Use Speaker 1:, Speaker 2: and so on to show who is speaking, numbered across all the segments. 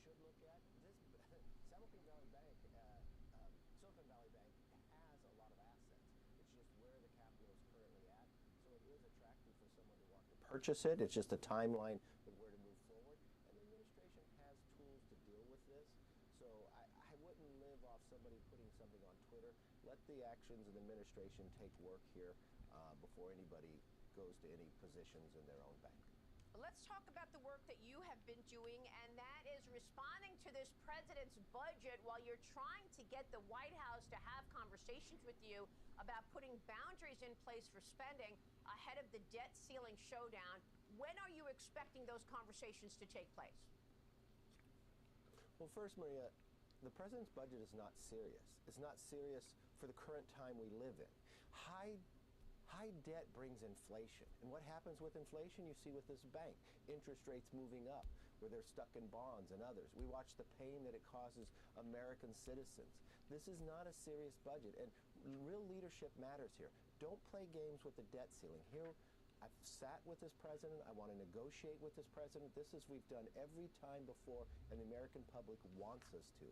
Speaker 1: should look at. This Silicon Valley Bank, Silicon Valley Bank has a lot of assets. It's just where the capital is currently at. So it is attractive for someone to want to purchase it. It's just a timeline of where to move forward. And the administration has tools to deal with this. So I wouldn't live off somebody putting something on Twitter. Let the actions of the administration take work here before anybody goes to any positions in their own bank.
Speaker 2: Let's talk about the work that you have been doing, and that is responding to this president's budget while you're trying to get the White House to have conversations with you about putting boundaries in place for spending ahead of the debt ceiling showdown. When are you expecting those conversations to take place?
Speaker 1: Well, first, Maria, the president's budget is not serious. It's not serious for the current time we live in. High debt brings inflation. And what happens with inflation? You see with this bank. Interest rates moving up, where they're stuck in bonds and others. We watch the pain that it causes American citizens. This is not a serious budget, and real leadership matters here. Don't play games with the debt ceiling. Here, I've sat with this president. I want to negotiate with this president. This is we've done every time before, and the American public wants us to.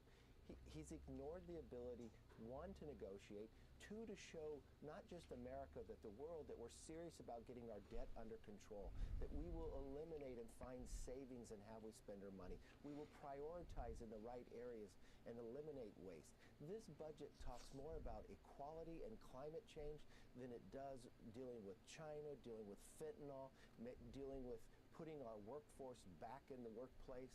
Speaker 1: He's ignored the ability, one, to negotiate, two, to show not just America, but the world, that we're serious about getting our debt under control, that we will eliminate and find savings in how we spend our money. We will prioritize in the right areas and eliminate waste. This budget talks more about equality and climate change than it does dealing with China, dealing with fentanyl, dealing with putting our workforce back in the workplace.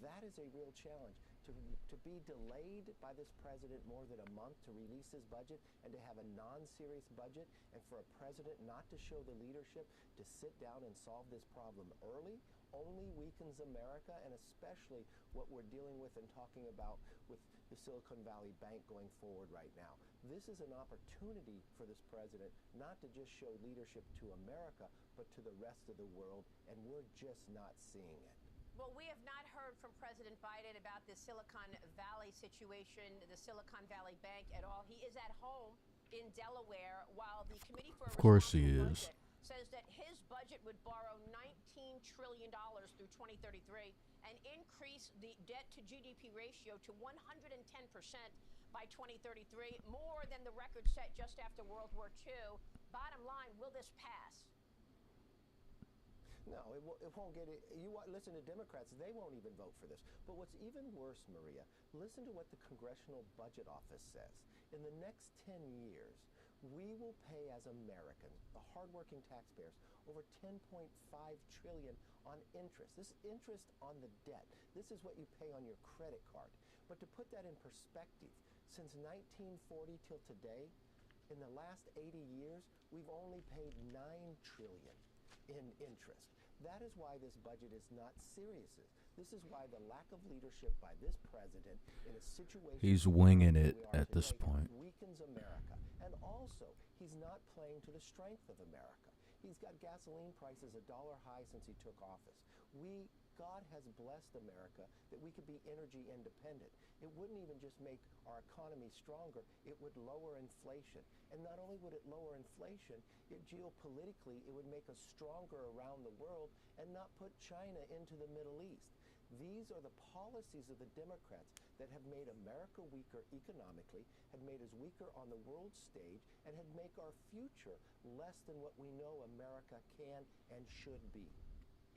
Speaker 1: That is a real challenge. To be delayed by this president more than a month to release his budget and to have a non-serious budget, and for a president not to show the leadership to sit down and solve this problem early, only weakens America, and especially what we're dealing with and talking about with the Silicon Valley Bank going forward right now. This is an opportunity for this president not to just show leadership to America, but to the rest of the world, and we're just not seeing it.
Speaker 2: Well, we have not heard from President Biden about the Silicon Valley situation, the Silicon Valley Bank at all. He is at home in Delaware while the Committee for a
Speaker 3: Of course he
Speaker 2: Responsible
Speaker 3: is.
Speaker 2: Budget says that his budget would borrow $19 trillion through 2033 and increase the debt to GDP ratio to 110% by 2033, more than the record set just after World War II. Bottom line, will this pass?
Speaker 1: No, it won't get it. Listen to Democrats, they won't even vote for this. But what's even worse, Maria, listen to what the Congressional Budget Office says. In the next 10 years, we will pay as Americans, the hardworking taxpayers, over $10.5 trillion on interest. This is interest on the debt. This is what you pay on your credit card. But to put that in perspective, since 1940 till today, in the last 80 years, we've only paid $9 trillion in interest. That is why this budget is not serious. This is why the lack of leadership by this president in a situation
Speaker 3: He's winging it
Speaker 1: we are
Speaker 3: at this
Speaker 1: today
Speaker 3: point.
Speaker 1: weakens America. And also, he's not playing to the strength of America. He's got gasoline prices $1 high since he took office. God has blessed America that we could be energy independent. It wouldn't even just make our economy stronger, it would lower inflation. And not only would it lower inflation, geopolitically, it would make us stronger around the world and not put China into the Middle East. These are the policies of the Democrats that have made America weaker economically, have made us weaker on the world stage, and have made our future less than what we know America can and should be.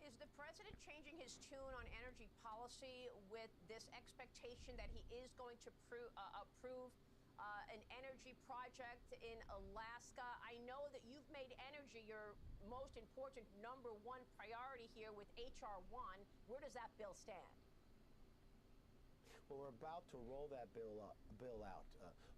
Speaker 2: Is the president changing his tune on energy policy with this expectation that he is going to approve an energy project in Alaska? I know that you've made energy your most important #1 priority here with H.R. 1. Where does that bill stand?
Speaker 1: Well, we're about to roll that bill out,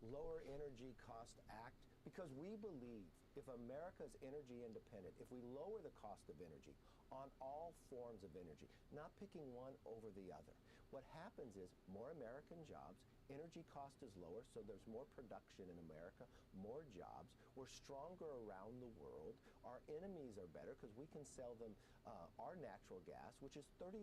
Speaker 1: Lower Energy Cost Act, because we believe if America is energy independent, if we lower the cost of energy on all forms of energy, not picking one over the other, what happens is more American jobs, energy cost is lower, so there's more production in America, more jobs, we're stronger around the world, our enemies are better because we can sell them our natural gas, which is 31%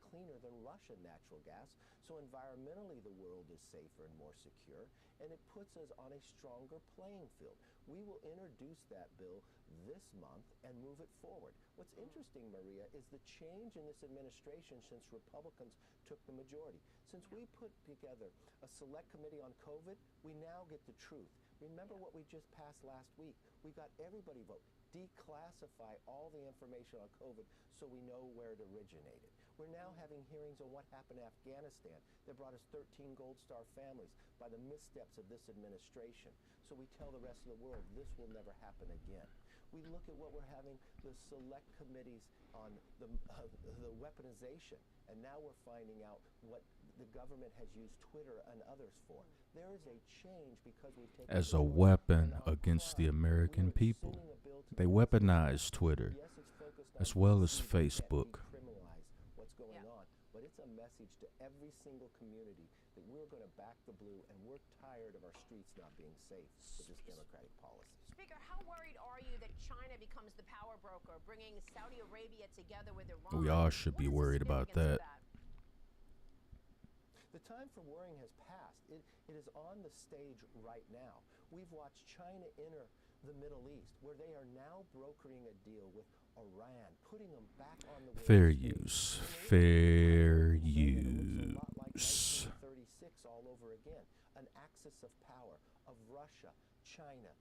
Speaker 1: cleaner than Russian natural gas, so environmentally the world is safer and more secure, and it puts us on a stronger playing field. We will introduce that bill this month and move it forward. What's interesting, Maria, is the change in this administration since Republicans took the majority. Since we put together a select committee on COVID, we now get the truth. Remember what we just passed last week? We got everybody vote. Declassify all the information on COVID so we know where it originated. We're now having hearings on what happened in Afghanistan that brought us 13 Gold Star families by the missteps of this administration. So we tell the rest of the world this will never happen again. We look at what we're having, the select committees on the weaponization, and now we're finding out what the government has used Twitter and others for. There is a change because we've taken
Speaker 3: as a weapon against the American people. They weaponize Twitter as well as Facebook.
Speaker 1: What's going on, but it's a message to every single community that we're going to back the blue, and we're tired of our streets not being safe with this Democratic policy.
Speaker 2: Speaker, how worried are you that China becomes the power broker, bringing Saudi Arabia together with Iran?
Speaker 3: We all should be worried about that.
Speaker 1: The time for worrying has passed. It is on the stage right now. We've watched China enter the Middle East, where they are now brokering a deal with Iran, putting them back on the
Speaker 3: fair use. Fair use.
Speaker 1: 1936 all over again. An axis of power of Russia, China,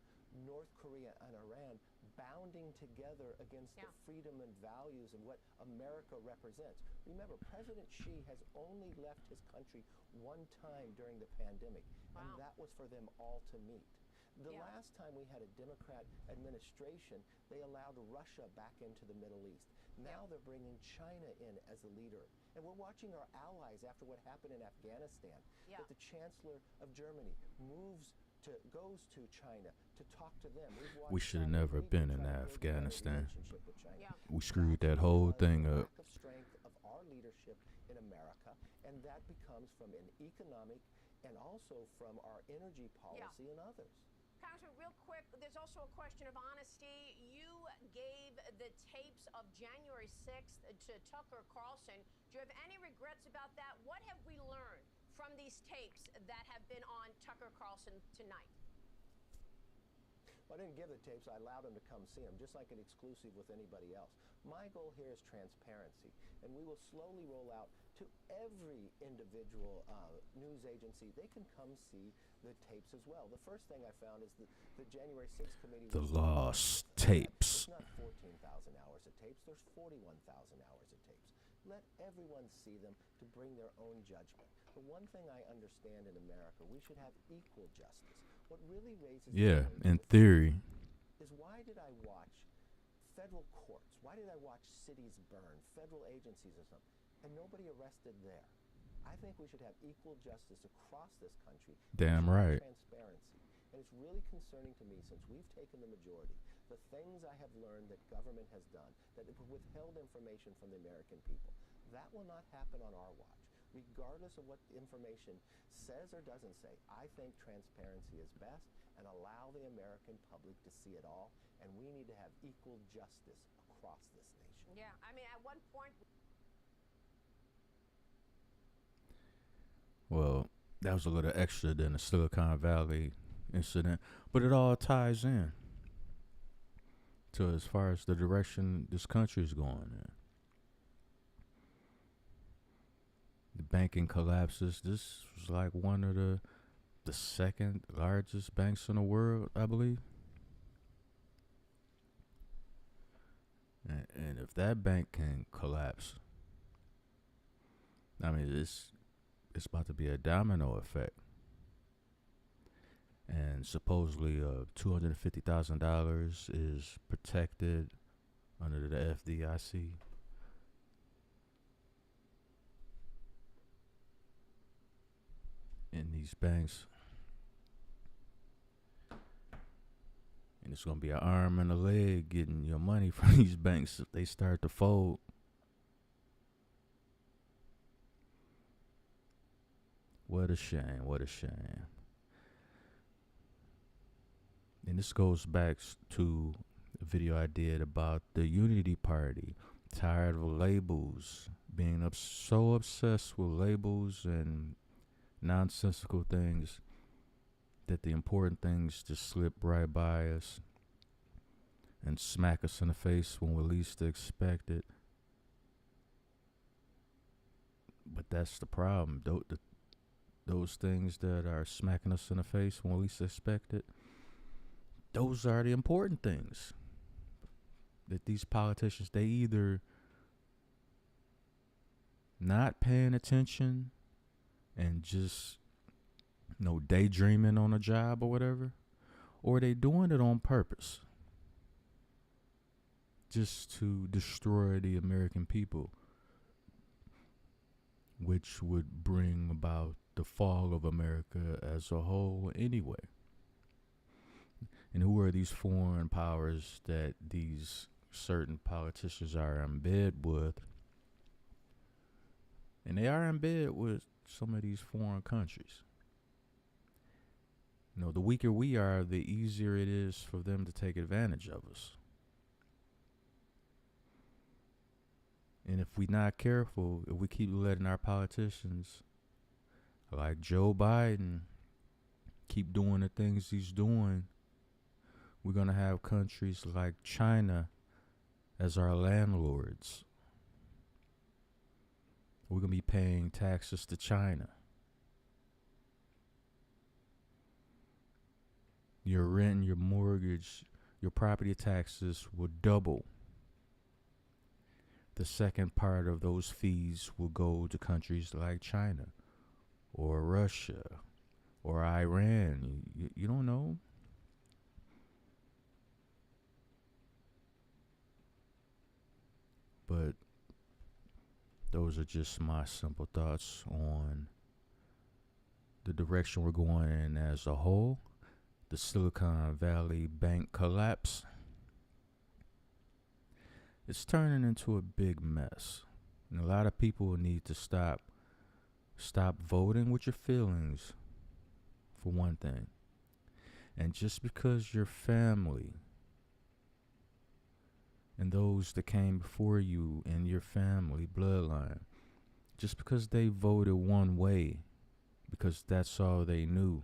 Speaker 1: North Korea, and Iran bounding together against the freedom and values of what America represents. Remember, President Xi has only left his country one time during the pandemic, and that was for them all to meet. The last time we had a Democrat administration, they allowed Russia back into the Middle East. Now they're bringing China in as a leader. And we're watching our allies after what happened in Afghanistan, that the Chancellor of Germany goes to China to talk to them.
Speaker 3: We should have never been in Afghanistan. We screwed that whole thing up.
Speaker 1: Lack of strength of our leadership in America, and that becomes from an economic and also from our energy policy and others.
Speaker 2: Congressman, real quick, there's also a question of honesty. You gave the tapes of January 6th to Tucker Carlson. Do you have any regrets about that? What have we learned from these tapes that have been on Tucker Carlson tonight?
Speaker 1: Well, I didn't give the tapes. I allowed them to come see them, just like an exclusive with anybody else. My goal here is transparency, and we will slowly roll out to every individual news agency. They can come see the tapes as well. The first thing I found is the January 6th committee.
Speaker 3: The lost tapes.
Speaker 1: It's not 14,000 hours of tapes. There's 41,000 hours of tapes. Let everyone see them to bring their own judgment. The one thing I understand in America, we should have equal justice. What really raises
Speaker 3: in theory,
Speaker 1: is why did I watch federal courts? Why did I watch cities burn, federal agencies or something, and nobody arrested there? I think we should have equal justice across this country.
Speaker 3: Damn right.
Speaker 1: Transparency. And it's really concerning to me, since we've taken the majority, the things I have learned that government has done, that it withheld information from the American people. That will not happen on our watch. Regardless of what information says or doesn't say, I think transparency is best, and allow the American public to see it all. And we need to have equal justice across this nation.
Speaker 2: Yeah, I mean, at one point...
Speaker 3: Well, that was a little extra than the Silicon Valley incident, but it all ties in to as far as the direction this country is going in. The banking collapses. This was like one of the second largest banks in the world, I believe. And if that bank can collapse, I mean, it's about to be a domino effect. And supposedly $250,000 is protected under the FDIC. In these banks. And it's going to be an arm and a leg getting your money from these banks if they start to fold. What a shame. What a shame. And this goes back to a video I did about the Unity Party. Tired of labels. Being so obsessed with labels and nonsensical things that the important things just slip right by us and smack us in the face when we least expect it. But that's the problem. Those things that are smacking us in the face when we least expect it, those are the important things. That these politicians, they either not paying attention and just, daydreaming on a job or whatever, or they doing it on purpose just to destroy the American people, which would bring about the fall of America as a whole anyway. And who are these foreign powers that these certain politicians are in bed with? And they are in bed with some of these foreign countries. The weaker we are, the easier it is for them to take advantage of us. And if we're not careful, if we keep letting our politicians, like Joe Biden, keep doing the things he's doing, we're going to have countries like China as our landlords. We're going to be paying taxes to China. Your rent, your mortgage, your property taxes will double. The second part of those fees will go to countries like China or Russia or Iran. You don't know. But those are just my simple thoughts on the direction we're going in as a whole. The Silicon Valley Bank collapse. It's turning into a big mess. And a lot of people need to stop voting with your feelings, for one thing. And just because your family and those that came before you in your family bloodline, just because they voted one way, because that's all they knew,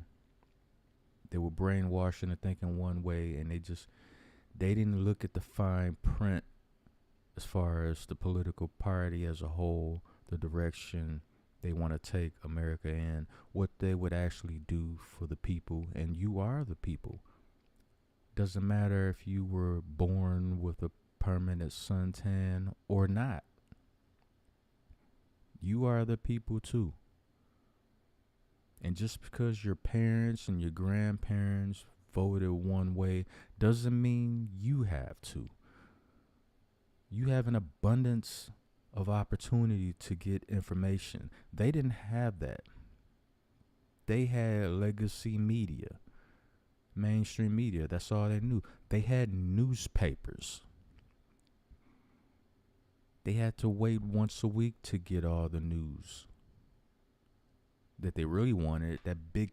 Speaker 3: they were brainwashed into thinking one way, and they didn't look at the fine print as far as the political party as a whole, the direction they want to take America in, what they would actually do for the people. And you are the people. Doesn't matter if you were born with a permanent suntan or not. You are the people too. And just because your parents and your grandparents voted one way doesn't mean you have to. You have an abundance of opportunity to get information. They didn't have that. They had legacy media, mainstream media. That's all they knew. They had newspapers. They had to wait once a week to get all the news that they really wanted. That big,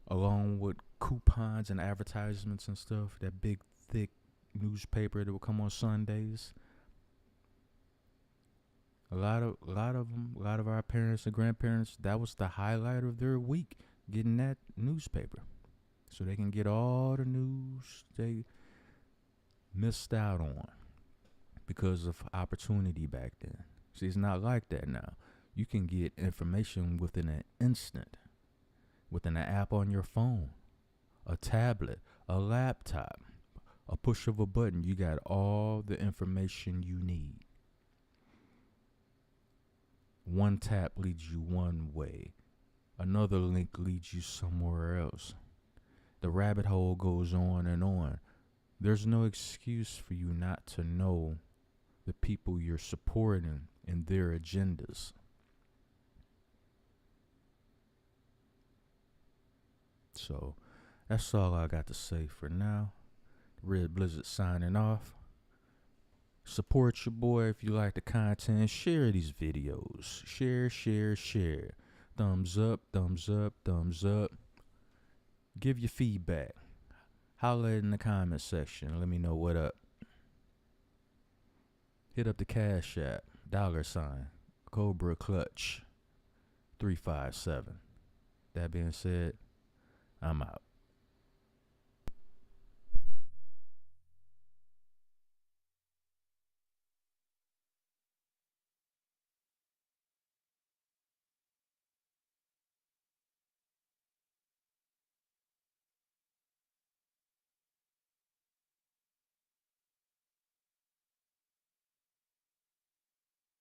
Speaker 3: along with coupons and advertisements and stuff, that big, thick newspaper that would come on Sundays. A lot of our parents and grandparents, that was the highlight of their week, getting that newspaper, so they can get all the news they missed out on because of opportunity back then. See, it's not like that now. You can get information within an instant, within an app on your phone, a tablet, a laptop, a push of a button. You got all the information you need. One tap leads you one way. Another link leads you somewhere else. The rabbit hole goes on and on. There's no excuse for you not to know the people you're supporting and their agendas. So that's all I got to say for now. Red Blizzard signing off. Support your boy if you like the content. Share these videos. Share. Thumbs up. Give your feedback. Holla in the comment section. Let me know what up. Hit up the Cash App. $ Cobra Clutch 357. That being said, I'm out.